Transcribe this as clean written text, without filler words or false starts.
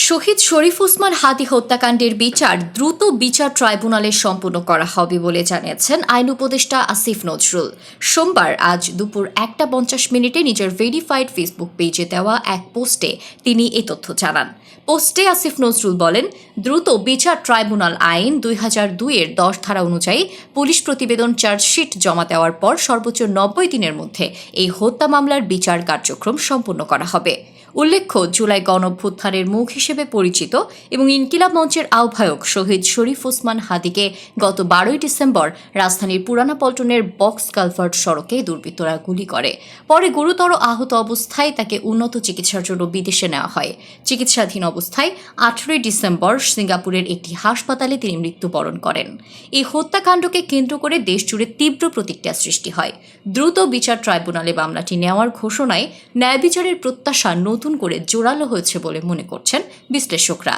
শহীদ শরীফ ওসমান হাদি হত্যাকাণ্ডের বিচার দ্রুত বিচার ট্রাইব্যুনালে সম্পন্ন করা হবে বলে জানিয়েছেন আইন উপদেষ্টা আসিফ নজরুল। সোমবার আজ দুপুর 1:50 নিজের ভেরিফাইড ফেসবুক পেজে দেওয়া এক পোস্টে তিনি এ তথ্য জানান। পোস্টে আসিফ নজরুল বলেন, দ্রুত বিচার ট্রাইব্যুনাল আইন 2002-এর 10 ধারা অনুযায়ী পুলিশ প্রতিবেদন চার্জশিট জমা দেওয়ার পর সর্বোচ্চ 90 দিনের মধ্যে এই হত্যা মামলার বিচার কার্যক্রম সম্পন্ন করা হবে। উল্লেখ্য, জুলাই গণঅভ্যুত্থানের মুখ হিসেবে পরিচিত এবং ইনকিলাব মঞ্চের আহ্বায়ক শহীদ শরীফ ওসমান হাদিকে গত 12 ডিসেম্বর রাজধানীর পুরানা পল্টনের বক্স কালভার্ট সড়কে দুর্বৃত্তরা গুলি করে। পরে গুরুতর আহত অবস্থায় তাকে উন্নত চিকিৎসার জন্য বিদেশে নেওয়া হয়। চিকিৎসাধীন অবস্থায় 18 ডিসেম্বর সিঙ্গাপুরের একটি হাসপাতালে তিনি মৃত্যুবরণ করেন। এই হত্যাকাণ্ডকে কেন্দ্র করে দেশজুড়ে তীব্র প্রতিক্রিয়া সৃষ্টি হয়। দ্রুত বিচার ট্রাইব্যুনালে মামলাটি নেওয়ার ঘোষণায় ন্যায় বিচারের প্রত্যাশা নতুন করে জোরালো হয়েছে বলে মনে করছেন বিশ্লেষকরা।